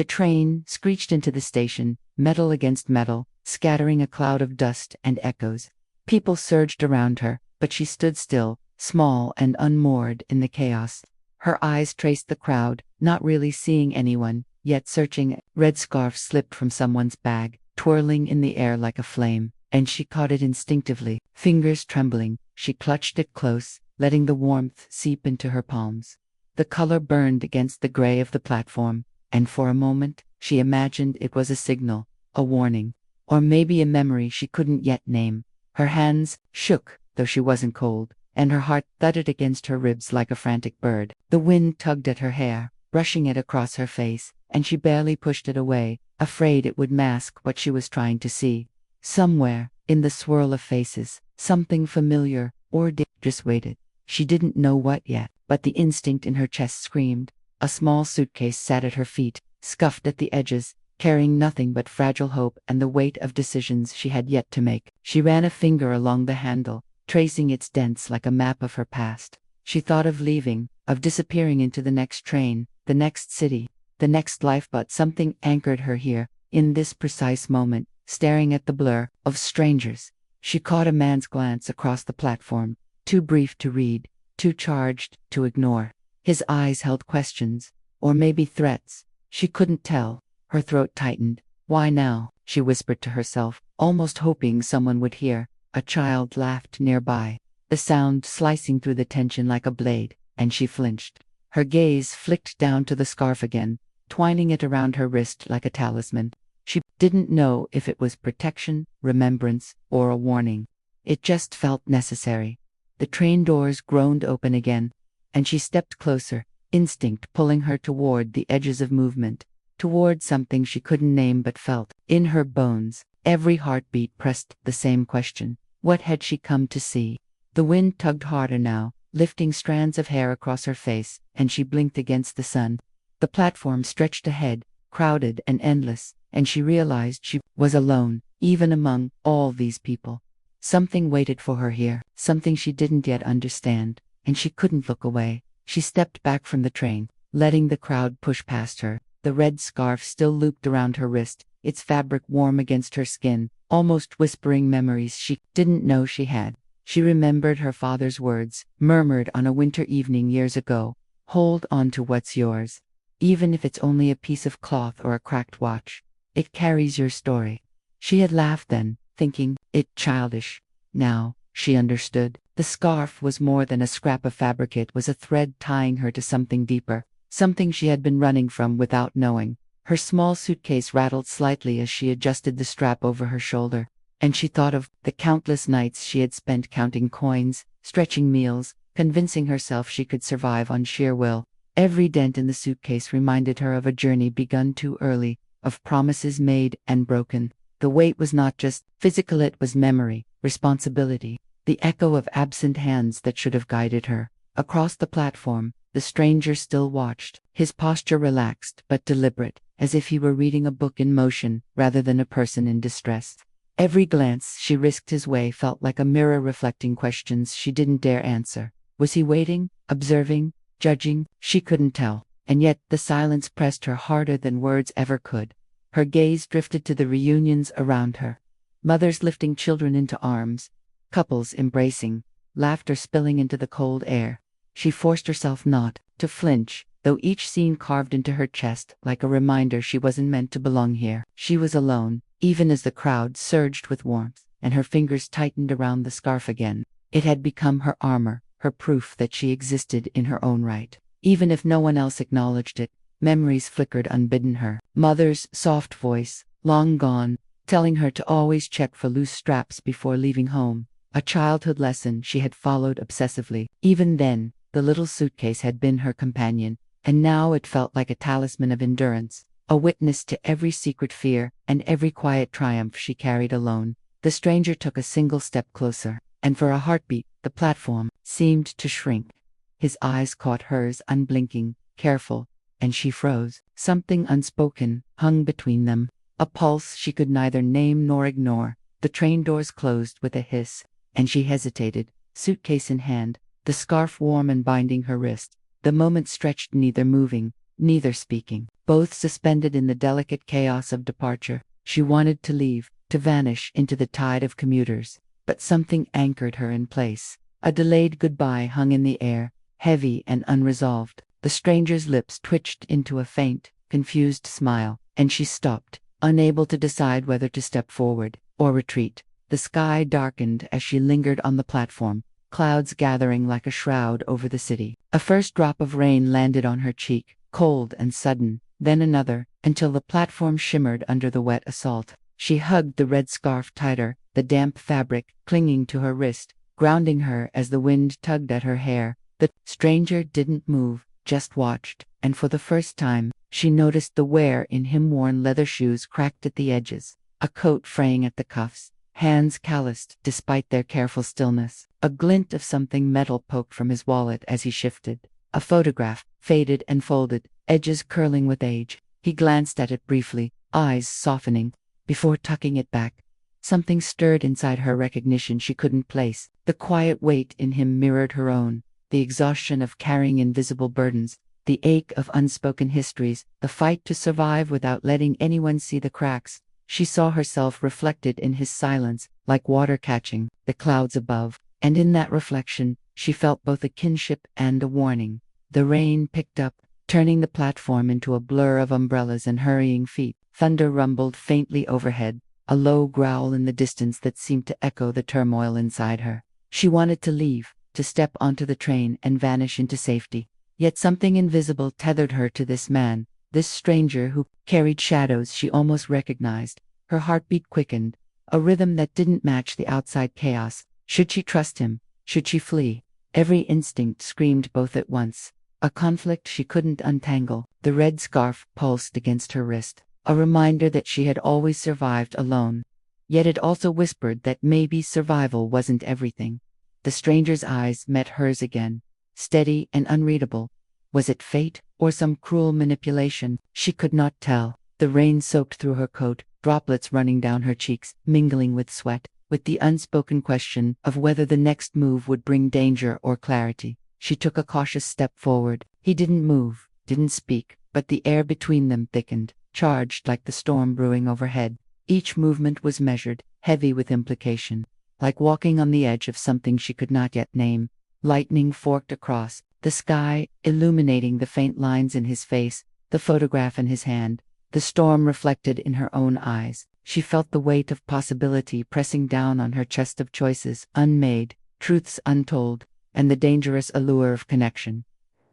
The train screeched into the station, metal against metal, scattering a cloud of dust and echoes. People surged around her, but she stood still, small and unmoored in the chaos. Her eyes traced the crowd, not really seeing anyone, yet searching. Red scarf slipped from someone's bag, twirling in the air like a flame, and she caught it instinctively. Fingers trembling, she clutched it close, letting the warmth seep into her palms. The color burned against the gray of the platform, and for a moment, she imagined it was a signal, a warning, or maybe a memory she couldn't yet name. Her hands shook, though she wasn't cold, and her heart thudded against her ribs like a frantic bird. The wind tugged at her hair, brushing it across her face, and she barely pushed it away, afraid it would mask what she was trying to see. Somewhere, in the swirl of faces, something familiar or just waited. She didn't know what yet, but the instinct in her chest screamed. A small suitcase sat at her feet, scuffed at the edges, carrying nothing but fragile hope and the weight of decisions she had yet to make. She ran a finger along the handle, tracing its dents like a map of her past. She thought of leaving, of disappearing into the next train, the next city, the next life, but something anchored her here, in this precise moment, staring at the blur of strangers. She caught a man's glance across the platform, too brief to read, too charged to ignore. His eyes held questions, or maybe threats. She couldn't tell. Her throat tightened. Why now? She whispered to herself, almost hoping someone would hear. A child laughed nearby, the sound slicing through the tension like a blade, and she flinched. Her gaze flicked down to the scarf again, twining it around her wrist like a talisman. She didn't know if it was protection, remembrance, or a warning. It just felt necessary. The train doors groaned open again, and she stepped closer, instinct pulling her toward the edges of movement, toward something she couldn't name but felt. In her bones, every heartbeat pressed the same question. What had she come to see? The wind tugged harder now, lifting strands of hair across her face, and she blinked against the sun. The platform stretched ahead, crowded and endless, and she realized she was alone, even among all these people. Something waited for her here, something she didn't yet understand, and she couldn't look away. She stepped back from the train, letting the crowd push past her, the red scarf still looped around her wrist, its fabric warm against her skin, almost whispering memories she didn't know she had. She remembered her father's words, murmured on a winter evening years ago. Hold on to what's yours. Even if it's only a piece of cloth or a cracked watch, it carries your story. She had laughed then, thinking it childish. Now, she understood. The scarf was more than a scrap of fabric. It was a thread tying her to something deeper, something she had been running from without knowing. Her small suitcase rattled slightly as she adjusted the strap over her shoulder, and she thought of the countless nights she had spent counting coins, stretching meals, convincing herself she could survive on sheer will. Every dent in the suitcase reminded her of a journey begun too early, of promises made and broken. The weight was not just physical, it was memory, responsibility, the echo of absent hands that should have guided her. Across the platform, the stranger still watched, his posture relaxed but deliberate, as if he were reading a book in motion rather than a person in distress. Every glance she risked his way felt like a mirror reflecting questions she didn't dare answer. Was he waiting, observing, judging? She couldn't tell, and yet the silence pressed her harder than words ever could. Her gaze drifted to the reunions around her. Mothers lifting children into arms, couples embracing, laughter spilling into the cold air. She forced herself not to flinch, though each scene carved into her chest like a reminder she wasn't meant to belong here. She was alone, even as the crowd surged with warmth, and her fingers tightened around the scarf again. It had become her armor, her proof that she existed in her own right. Even if no one else acknowledged it, memories flickered unbidden her. Mother's soft voice, long gone, telling her to always check for loose straps before leaving home. A childhood lesson she had followed obsessively. Even then, the little suitcase had been her companion, and now it felt like a talisman of endurance, a witness to every secret fear and every quiet triumph she carried alone. The stranger took a single step closer, and for a heartbeat, the platform seemed to shrink. His eyes caught hers unblinking, careful, and she froze. Something unspoken hung between them, a pulse she could neither name nor ignore. The train doors closed with a hiss, and she hesitated, suitcase in hand, the scarf warm and binding her wrist. The moment stretched, neither moving, neither speaking, both suspended in the delicate chaos of departure. She wanted to leave, to vanish into the tide of commuters, but something anchored her in place. A delayed goodbye hung in the air, heavy and unresolved. The stranger's lips twitched into a faint, confused smile, and she stopped, unable to decide whether to step forward or retreat. The sky darkened as she lingered on the platform, clouds gathering like a shroud over the city. A first drop of rain landed on her cheek, cold and sudden, then another, until the platform shimmered under the wet assault. She hugged the red scarf tighter, the damp fabric clinging to her wrist, grounding her as the wind tugged at her hair. The stranger didn't move, just watched, and for the first time, she noticed the wear in him-worn leather shoes cracked at the edges, a coat fraying at the cuffs, hands calloused despite their careful stillness. A glint of something metal poked from his wallet as he shifted. A photograph, faded and folded, edges curling with age. He glanced at it briefly, eyes softening, before tucking it back. Something stirred inside her, recognition she couldn't place. The quiet weight in him mirrored her own, the exhaustion of carrying invisible burdens, the ache of unspoken histories, the fight to survive without letting anyone see the cracks. She saw herself reflected in his silence, like water catching the clouds above, and in that reflection, she felt both a kinship and a warning. The rain picked up, turning the platform into a blur of umbrellas and hurrying feet. Thunder rumbled faintly overhead, a low growl in the distance that seemed to echo the turmoil inside her. She wanted to leave, to step onto the train and vanish into safety. Yet something invisible tethered her to this man, this stranger who carried shadows she almost recognized. Her heartbeat quickened, a rhythm that didn't match the outside chaos. Should she trust him? Should she flee? Every instinct screamed both at once. A conflict she couldn't untangle. The red scarf pulsed against her wrist, a reminder that she had always survived alone. Yet it also whispered that maybe survival wasn't everything. The stranger's eyes met hers again, steady and unreadable. Was it fate, or some cruel manipulation? She could not tell. The rain soaked through her coat, droplets running down her cheeks, mingling with sweat, with the unspoken question of whether the next move would bring danger or clarity. She took a cautious step forward. He didn't move, didn't speak, but the air between them thickened, charged like the storm brewing overhead. Each movement was measured, heavy with implication, like walking on the edge of something she could not yet name. Lightning forked across the sky, illuminating the faint lines in his face, the photograph in his hand, the storm reflected in her own eyes. She felt the weight of possibility pressing down on her chest of choices unmade, truths untold, and the dangerous allure of connection.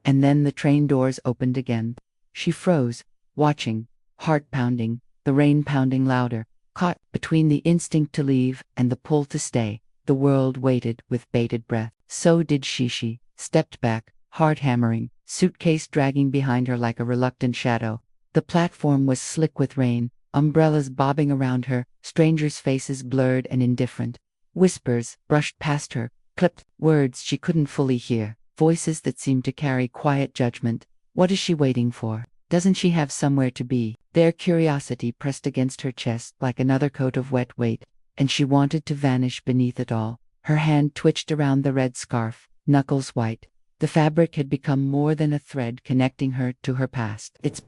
And then the train doors opened again. She froze, watching, heart pounding, the rain pounding louder, caught between the instinct to leave and the pull to stay. The world waited with bated breath. So did she stepped back, heart hammering, suitcase dragging behind her like a reluctant shadow. The platform was slick with rain, umbrellas bobbing around her, strangers' faces blurred and indifferent. Whispers brushed past her, clipped words she couldn't fully hear, voices that seemed to carry quiet judgment. What is she waiting for? Doesn't she have somewhere to be? Their curiosity pressed against her chest like another coat of wet weight, and she wanted to vanish beneath it all. Her hand twitched around the red scarf, knuckles white. The fabric had become more than a thread connecting her to her past. It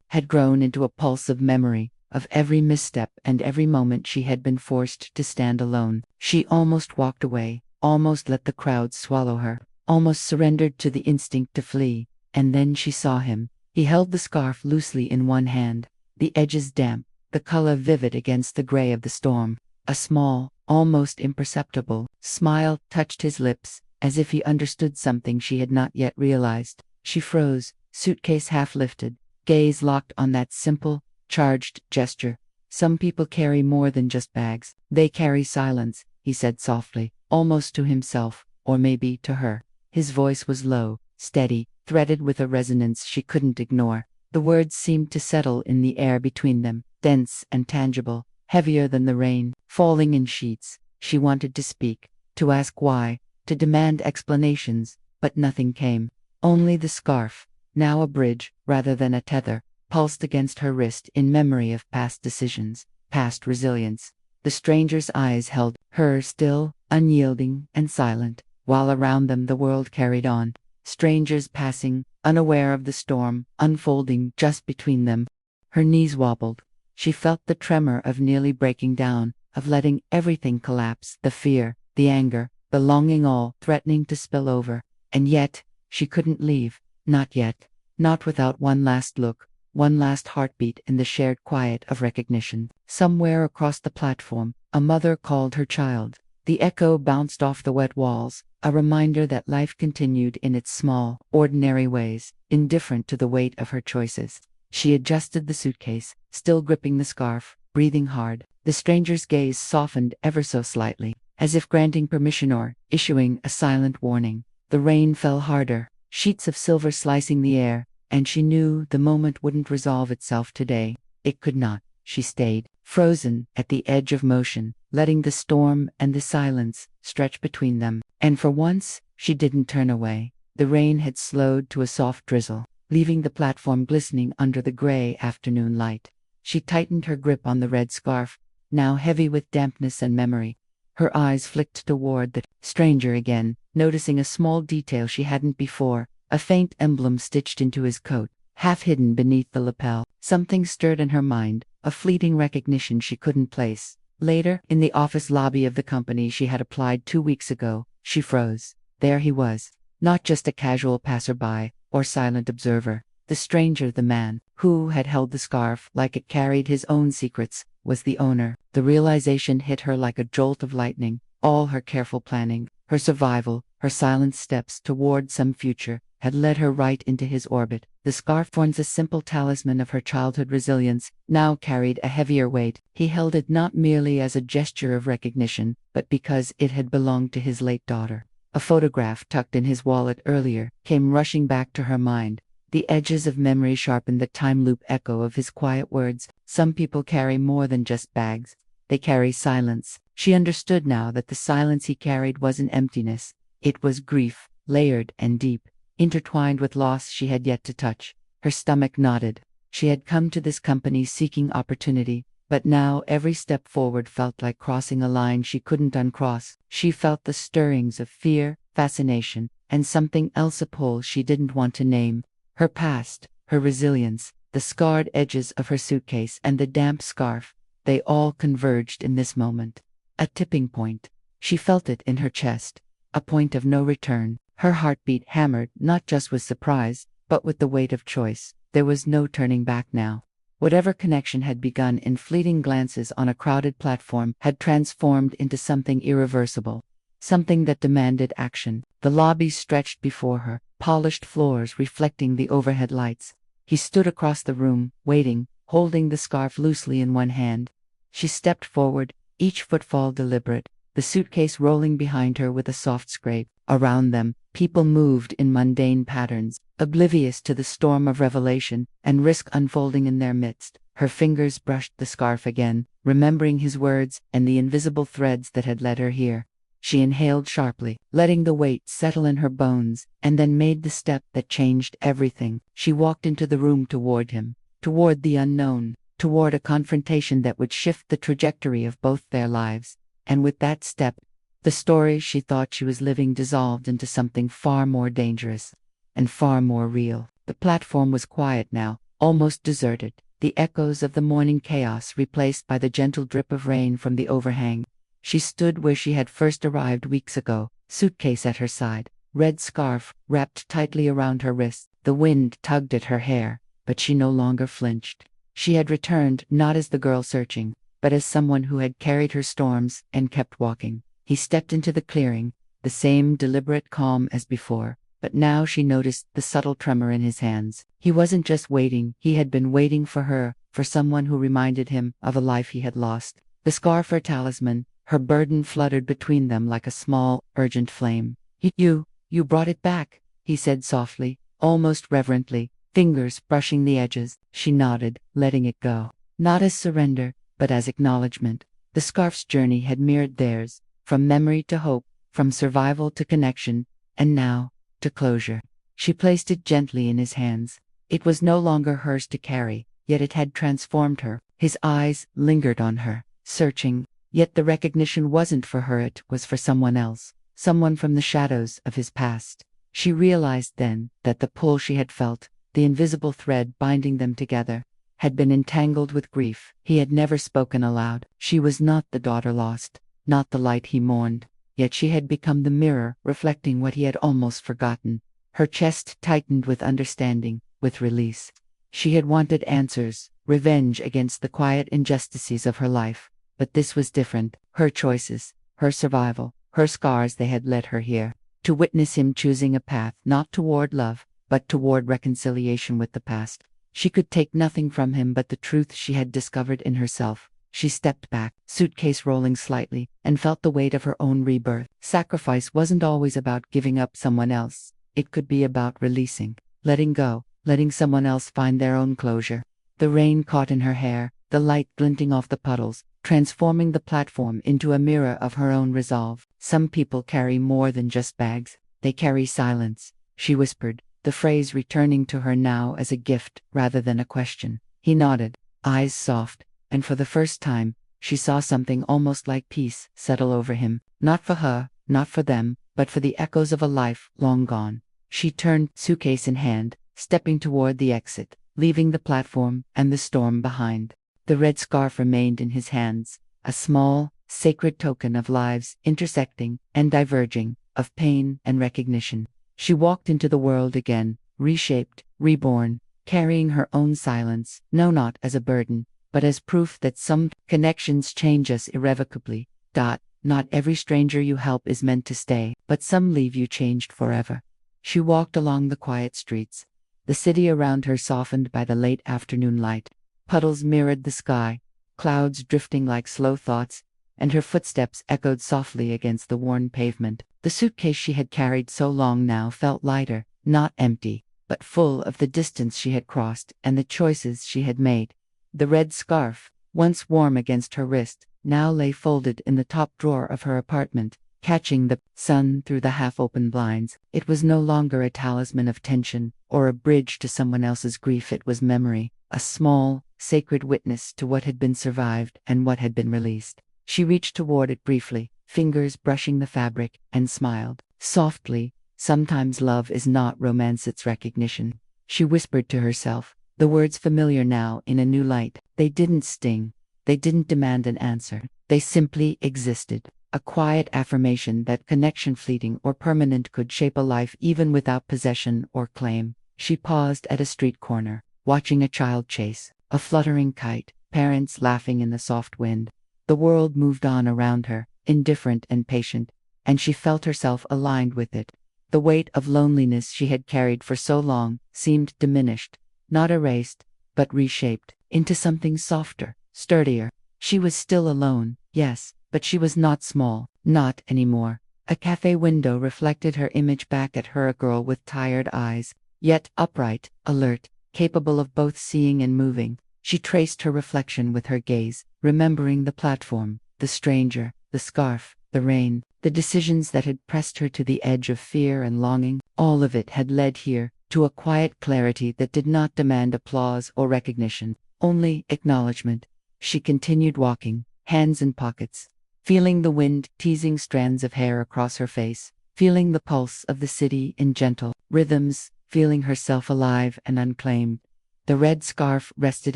had grown into a pulse of memory, of every misstep and every moment she had been forced to stand alone. She almost walked away, almost let the crowd swallow her, almost surrendered to the instinct to flee. And then she saw him. He held the scarf loosely in one hand, the edges damp, the color vivid against the gray of the storm. A small, almost imperceptible smile touched his lips, as if he understood something she had not yet realized. She froze, suitcase half lifted, gaze locked on that simple, charged gesture. Some people carry more than just bags. They carry silence, he said softly, almost to himself, or maybe to her. His voice was low, steady, threaded with a resonance she couldn't ignore. The words seemed to settle in the air between them, dense and tangible, heavier than the rain, falling in sheets. She wanted to speak, to ask why, to demand explanations, but nothing came. Only the scarf, now a bridge rather than a tether, pulsed against her wrist in memory of past decisions, past resilience. The stranger's eyes held her still, unyielding and silent, while around them the world carried on. Strangers passing, unaware of the storm unfolding just between them. Her knees wobbled. She felt the tremor of nearly breaking down, of letting everything collapse, the fear, the anger, the longing, all threatening to spill over. And yet, she couldn't leave. Not yet. Not without one last look, one last heartbeat in the shared quiet of recognition. Somewhere across the platform, a mother called her child. The echo bounced off the wet walls, a reminder that life continued in its small, ordinary ways, indifferent to the weight of her choices. She adjusted the suitcase, still gripping the scarf, breathing hard. The stranger's gaze softened ever so slightly, as if granting permission or issuing a silent warning. The rain fell harder, sheets of silver slicing the air, and she knew the moment wouldn't resolve itself today. It could not. She stayed, frozen at the edge of motion, letting the storm and the silence stretch between them. And for once, she didn't turn away. The rain had slowed to a soft drizzle, leaving the platform glistening under the gray afternoon light. She tightened her grip on the red scarf, now heavy with dampness and memory. Her eyes flicked toward the stranger again, noticing a small detail she hadn't before, a faint emblem stitched into his coat, half hidden beneath the lapel. Something stirred in her mind, a fleeting recognition she couldn't place. Later, in the office lobby of the company she had applied 2 weeks ago, she froze. There he was, not just a casual passerby or silent observer. The stranger, the man, who had held the scarf like it carried his own secrets, was the owner. The realization hit her like a jolt of lightning. All her careful planning, her survival, her silent steps toward some future, had led her right into his orbit. The scarf, once a simple talisman of her childhood resilience, now carried a heavier weight. He held it not merely as a gesture of recognition, but because it had belonged to his late daughter. A photograph tucked in his wallet earlier came rushing back to her mind. The edges of memory sharpened the time loop echo of his quiet words. Some people carry more than just bags. They carry silence. She understood now that the silence he carried wasn't emptiness. It was grief, layered and deep, intertwined with loss she had yet to touch. Her stomach knotted. She had come to this company seeking opportunity, but now every step forward felt like crossing a line she couldn't uncross. She felt the stirrings of fear, fascination, and something else, a pull she didn't want to name. Her past, her resilience, the scarred edges of her suitcase, and the damp scarf, they all converged in this moment. A tipping point. She felt it in her chest. A point of no return. Her heartbeat hammered not just with surprise, but with the weight of choice. There was no turning back now. Whatever connection had begun in fleeting glances on a crowded platform had transformed into something irreversible. Something that demanded action. The lobby stretched before her, polished floors reflecting the overhead lights. He stood across the room, waiting, holding the scarf loosely in one hand. She stepped forward, each footfall deliberate, the suitcase rolling behind her with a soft scrape. Around them, people moved in mundane patterns, oblivious to the storm of revelation and risk unfolding in their midst. Her fingers brushed the scarf again, remembering his words and the invisible threads that had led her here. She inhaled sharply, letting the weight settle in her bones, and then made the step that changed everything. She walked into the room toward him, toward the unknown, toward a confrontation that would shift the trajectory of both their lives. And with that step, the story she thought she was living dissolved into something far more dangerous and far more real. The platform was quiet now, almost deserted, the echoes of the morning chaos replaced by the gentle drip of rain from the overhang. She stood where she had first arrived weeks ago, suitcase at her side, red scarf wrapped tightly around her wrist. The wind tugged at her hair, but she no longer flinched. She had returned not as the girl searching, but as someone who had carried her storms and kept walking. He stepped into the clearing, the same deliberate calm as before, but now she noticed the subtle tremor in his hands. He wasn't just waiting, he had been waiting for her, for someone who reminded him of a life he had lost. The scarf, her talisman, her burden fluttered between them like a small, urgent flame. You brought it back," he said softly, almost reverently, fingers brushing the edges. She nodded, letting it go. Not as surrender, but as acknowledgement. The scarf's journey had mirrored theirs, from memory to hope, from survival to connection, and now, to closure. She placed it gently in his hands. It was no longer hers to carry, yet it had transformed her. His eyes lingered on her, searching, yet the recognition wasn't for her, it was for someone else, someone from the shadows of his past. She realized then that the pull she had felt, the invisible thread binding them together, had been entangled with grief he had never spoken aloud. She was not the daughter lost, not the light he mourned, yet she had become the mirror reflecting what he had almost forgotten. Her chest tightened with understanding, with release. She had wanted answers, revenge against the quiet injustices of her life, but this was different. Her choices, her survival, her scars, they had led her here, to witness him choosing a path not toward love, but toward reconciliation with the past. She could take nothing from him but the truth she had discovered in herself. She stepped back, suitcase rolling slightly, and felt the weight of her own rebirth. Sacrifice wasn't always about giving up someone else. It could be about releasing, letting go, letting someone else find their own closure. The rain caught in her hair, the light glinting off the puddles, transforming the platform into a mirror of her own resolve. Some people carry more than just bags. They carry silence, she whispered, the phrase returning to her now as a gift rather than a question. He nodded, eyes soft, and for the first time, she saw something almost like peace settle over him. Not for her, not for them, but for the echoes of a life long gone. She turned, suitcase in hand, stepping toward the exit, leaving the platform and the storm behind. The red scarf remained in his hands, a small, sacred token of lives intersecting and diverging, of pain and recognition. She walked into the world again, reshaped, reborn, carrying her own silence, no, not as a burden, but as proof that some connections change us irrevocably. Not every stranger you help is meant to stay, but some leave you changed forever. She walked along the quiet streets, the city around her softened by the late afternoon light. Puddles mirrored the sky, clouds drifting like slow thoughts, and her footsteps echoed softly against the worn pavement. The suitcase she had carried so long now felt lighter, not empty, but full of the distance she had crossed and the choices she had made. The red scarf, once warm against her wrist, now lay folded in the top drawer of her apartment, catching the sun through the half-open blinds. It was no longer a talisman of tension or a bridge to someone else's grief. It was memory, a small, sacred witness to what had been survived and what had been released. She reached toward it briefly, fingers brushing the fabric, and smiled softly. Sometimes love is not romance, it's recognition. She whispered to herself, the words familiar now in a new light. They didn't sting. They didn't demand an answer. They simply existed. A quiet affirmation that connection, fleeting or permanent, could shape a life even without possession or claim. She paused at a street corner, watching a child chase a fluttering kite, parents laughing in the soft wind. The world moved on around her, indifferent and patient, and she felt herself aligned with it. The weight of loneliness she had carried for so long seemed diminished, not erased, but reshaped into something softer, sturdier. She was still alone, yes, but she was not small, not anymore. A cafe window reflected her image back at her, a girl with tired eyes, yet upright, alert, capable of both seeing and moving. She traced her reflection with her gaze, remembering the platform, the stranger, the scarf, the rain, the decisions that had pressed her to the edge of fear and longing. All of it had led here, to a quiet clarity that did not demand applause or recognition, only acknowledgement. She continued walking, hands in pockets, feeling the wind teasing strands of hair across her face, feeling the pulse of the city in gentle rhythms, feeling herself alive and unclaimed. The red scarf rested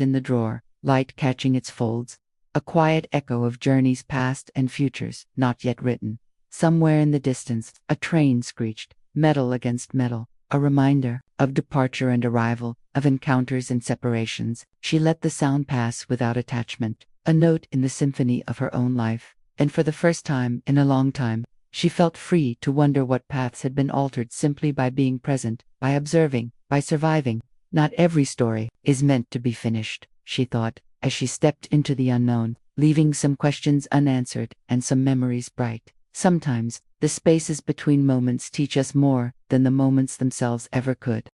in the drawer, light catching its folds, a quiet echo of journeys past and futures not yet written. Somewhere in the distance, a train screeched, metal against metal, a reminder of departure and arrival, of encounters and separations. She let the sound pass without attachment, a note in the symphony of her own life, and for the first time in a long time, she felt free to wonder what paths had been altered simply by being present, by observing, by surviving. Not every story is meant to be finished, she thought, as she stepped into the unknown, leaving some questions unanswered and some memories bright. Sometimes, the spaces between moments teach us more than the moments themselves ever could.